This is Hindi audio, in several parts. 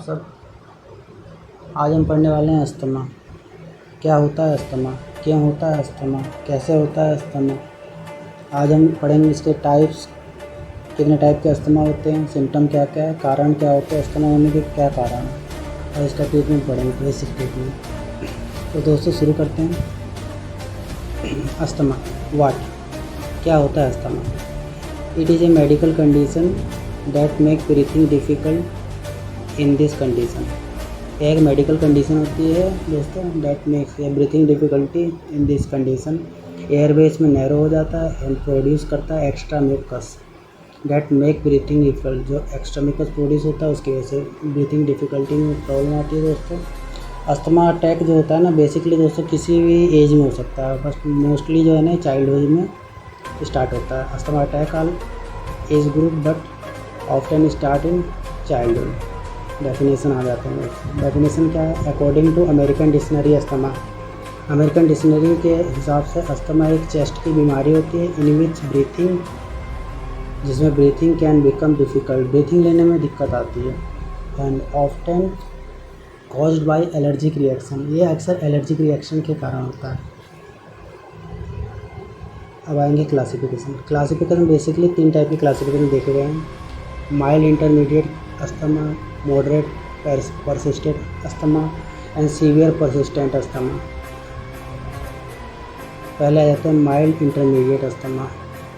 सब। आज हम पढ़ने वाले हैं अस्थमा। क्या होता है अस्थमा, क्यों होता है अस्थमा, कैसे होता है अस्थमा। आज हम पढ़ेंगे इसके टाइप्स, कितने टाइप के अस्थमा होते हैं, सिम्टम क्या क्या है, कारण क्या होते हैं, अस्थमा होने के क्या कारण है, और इसका ट्रीटमेंट पढ़ेंगे, बेसिक ट्रीटमेंट। तो दोस्तों शुरू करते हैं। अस्थमा वाट, क्या होता है asthma. It is a medical condition that make breathing difficult in this condition. एक मेडिकल कंडीशन होती है दोस्तों that makes a breathing difficulty in this condition. Airways में नैरो हो जाता है एंड प्रोड्यूस करता है extra mucus that make breathing difficult. जो एक्स्ट्रा म्यूकस प्रोड्यूस होता है उसकी वजह से ब्रीथिंग डिफ़िकल्टी में प्रॉब्लम आती है दोस्तों। अस्थमा अटैक जो होता है ना, बेसिकली दोस्तों किसी भी एज में हो सकता है, बस मोस्टली जो है ना चाइल्डहुड में स्टार्ट होता है। Asthma attack all age group but often start in childhood. Definition आ जाते हैं। डेफिनेशन क्या है, according to American dictionary asthma. American dictionary के हिसाब से अस्थमा एक चेस्ट की बीमारी होती है इन विच ब्रीथिंग, जिसमें breathing can become difficult, breathing लेने में दिक्कत आती है, and often caused by allergic reaction. ये अक्सर एलर्जिक रिएक्शन के कारण होता है। अब आएंगे क्लासिफिकेशन बेसिकली 3 टाइप के क्लासिफिकेशन देखे गए हैं। Mild intermediate asthma, moderate persistent asthma and severe persistent asthma. पहले आ जाता है माइल्ड इंटरमीडिएट अस्थमा।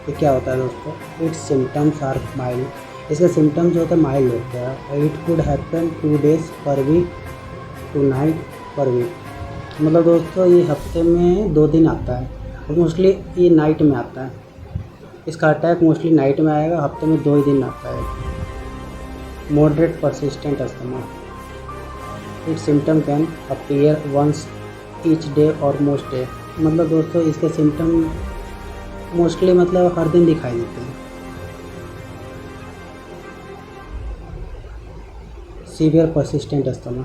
ये क्या होता है दोस्तों, इट्स सिम्टम्स आर माइल्ड। इसके सिम्टम्स जो होते हैं माइल्ड होते हैं। It could happen 2 days per week two night per week. मतलब दोस्तों ये हफ्ते में 2 दिन आता है, मोस्टली ये नाइट में आता है। इसका अटैक मोस्टली नाइट में आएगा, हफ्ते में 2 ही दिन आता है। Moderate persistent asthma, its symptom can appear once each day और मोस्ट डे। मतलब दोस्तों इसके सिम्टम मोस्टली मतलब हर दिन दिखाई देते हैं। Severe persistent asthma,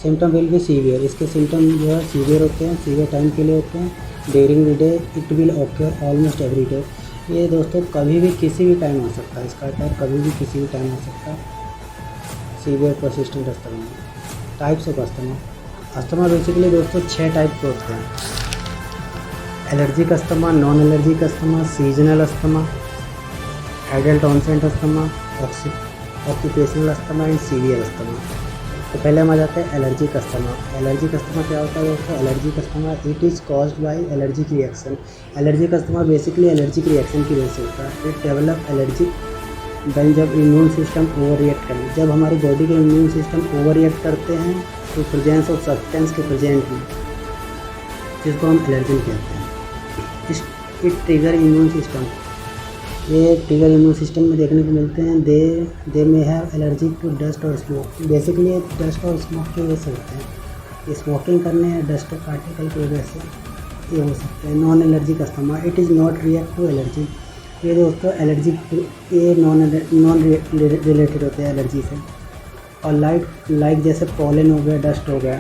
symptom will be severe. इसके सिम्टम जो है सीवियर होते हैं, सीवियर टाइम के लिए होते हैं। During the day it will occur almost every day. ये दोस्तों कभी भी किसी भी टाइम हो सकता है, इसका अटैक कभी भी किसी भी टाइम हो सकता है। Severe persistent asthma. Types of asthma. Asthma basically दोस्तों 6 टाइप के होते हैं। Allergic asthma, non allergic asthma, seasonal asthma, adult onset asthma, occupational asthma and severe asthma. तो पहले हम आ जाते हैं एलर्जिक अस्थमा। एलर्जिक अस्थमा क्या होता है दोस्तों, allergic asthma it is caused by allergic reaction. Allergic asthma basically allergic reaction की वजह से होता है। इट डेवलप एलर्जिक देन जब इम्यून सिस्टम ओवर रिएक्ट करें, जब हमारी बॉडी के इम्यून सिस्टम ओवर रिएक्ट करते हैं तो प्रेजेंस ऑफ सब्सटेंस के प्रेजेंट में, जिसको हम एलर्जन कहते हैं। इट ट्रिगर इम्यून सिस्टम, ये ट्रिगर इम्यून सिस्टम में देखने को मिलते हैं। They may have allergy to dust और स्मोक। बेसिकली डस्ट और स्मोक की वजह से होते हैं। स्मोकिंग करने या डस्ट पार्टिकल की वजह से ये हो सकते हैं। Non allergic asthma, it is not react to allergy. ये दोस्तों एलर्जी ये नॉन रिलेटेड होते हैं एलर्जी से। और लाइक जैसे पॉलन हो गया, डस्ट हो गया।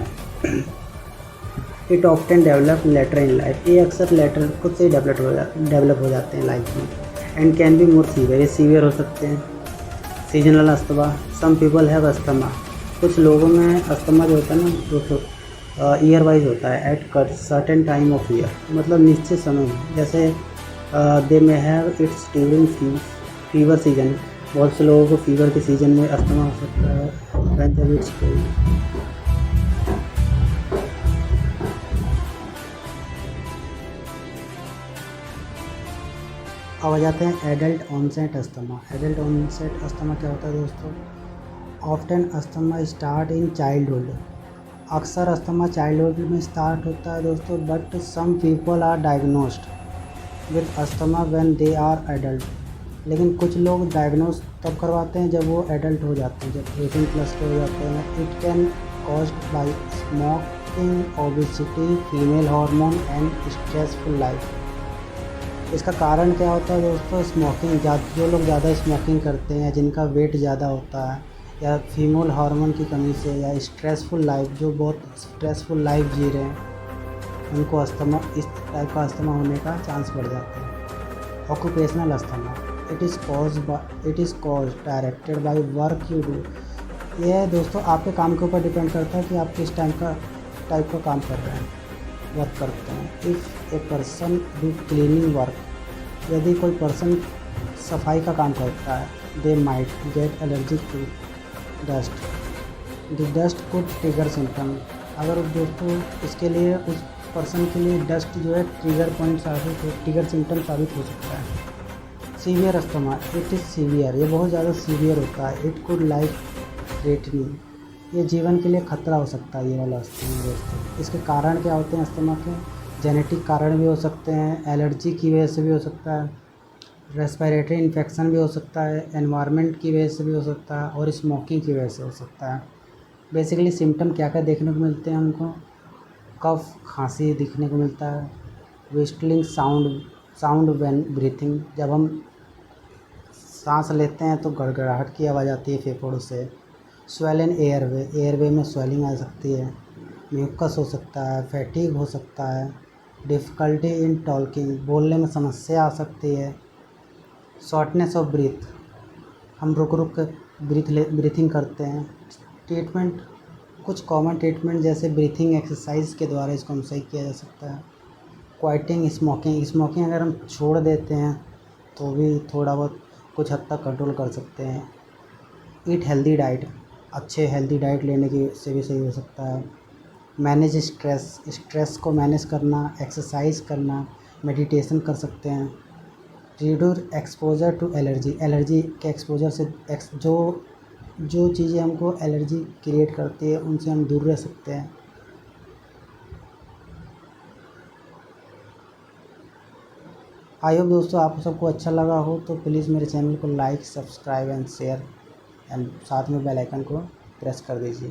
It often develop later in life, ये अक्सर लेटर खुद से ही डेवलप हो जाते हैं लाइफ में। And can be more severe, ये सीवियर हो सकते हैं। Seasonal asthma, some people have asthma. कुछ लोगों में अस्थमा जो होता है ना दोस्तों ईयर वाइज होता है, at certain time of year, मतलब निश्चित समय में। जैसे they may have it's during fever season. बहुत से लोगों को फीवर के सीज़न में अस्थमा हो सकता है। व्हेन जब इट्स अब आ जाते हैं adult onset asthma. Adult onset asthma क्या होता है दोस्तों, often asthma start in childhood. अक्सर अस्थमा चाइल्डहुड में स्टार्ट होता है दोस्तों, but some people are diagnosed with asthma when they are adult. लेकिन कुछ लोग डायग्नोस तब करवाते हैं जब वो एडल्ट हो जाते हैं, जब 18+ के हो जाते हैं। It can caused by smoking, obesity, female hormone and stressful life. इसका कारण क्या होता है दोस्तों, स्मोकिंग। जो लोग ज़्यादा स्मोकिंग करते हैं, जिनका वेट ज़्यादा होता है, या फीमेल हार्मोन की कमी से, या स्ट्रेसफुल लाइफ, जो बहुत स्ट्रेसफुल लाइफ जी रहे हैं, उनको अस्थमा, इस टाइप का अस्थमा होने का चांस बढ़ जाता है। Occupational asthma, it is caused directed by work you do. ये दोस्तों आपके काम के ऊपर डिपेंड करता है कि आप किस टाइप का काम कर रहे हैं, वर्क करते हैं। If a person do cleaning work, यदि कोई पर्सन सफाई का काम करता है, they might get allergic to dust, the dust could trigger symptom. अगर दोस्तों इसके लिए उस पर्सन के लिए डस्ट जो है ट्रिगर सिम्टम साबित हो सकता है। Severe asthma, it is severe, ये बहुत ज़्यादा सीवियर होता है। इट कुड लाइफ थ्रेटनिंग, ये जीवन के लिए खतरा हो सकता है ये वाला अस्थमा दोस्तों। इसके कारण क्या होते हैं अस्थमा के? जेनेटिक कारण भी हो सकते हैं, एलर्जी की वजह से भी हो सकता है, रेस्पिरेटरी इन्फेक्शन भी हो सकता है, एनवायरनमेंट की वजह से भी हो सकता है, और स्मोकिंग की वजह से हो सकता है। बेसिकली सिम्टम क्या क्या देखने को मिलते हैं हमको? कफ, खांसी दिखने को मिलता है, विस्टलिंग साउंड व्हेन ब्रीथिंग, जब हम सांस लेते हैं तो गड़गड़ाहट की आवाज़ आती है फेफड़ों से। स्वेलन एयरवे में स्वेलिंग आ सकती है, म्यूकस हो सकता है, फैटीग हो सकता है, डिफ़िकल्टी इन टॉकिंग, बोलने में समस्या आ सकती है, शॉर्टनेस ऑफ ब्रीथ, हम रुक रुक कर ब्रीथिंग करते हैं। ट्रीटमेंट, कुछ कॉमन ट्रीटमेंट जैसे ब्रीथिंग एक्सरसाइज के द्वारा इसको हम सही किया जा सकता है। क्वाइटिंग स्मोकिंग अगर हम छोड़ देते हैं तो भी थोड़ा बहुत कुछ हद तक कंट्रोल कर सकते हैं। ईट हेल्दी डाइट, अच्छे हेल्दी डाइट लेने की से भी सही हो सकता है। मैनेज स्ट्रेस को मैनेज करना, एक्सरसाइज करना, मेडिटेशन कर सकते हैं। रिड्यूस एक्सपोजर टू एलर्जी के एक्सपोजर से जो चीज़ें हमको एलर्जी क्रिएट करती है उनसे हम दूर रह सकते हैं। आई होप दोस्तों आप सबको अच्छा लगा हो, तो प्लीज़ मेरे चैनल को like, subscribe and share and साथ में बेल आइकन को प्रेस कर दीजिए।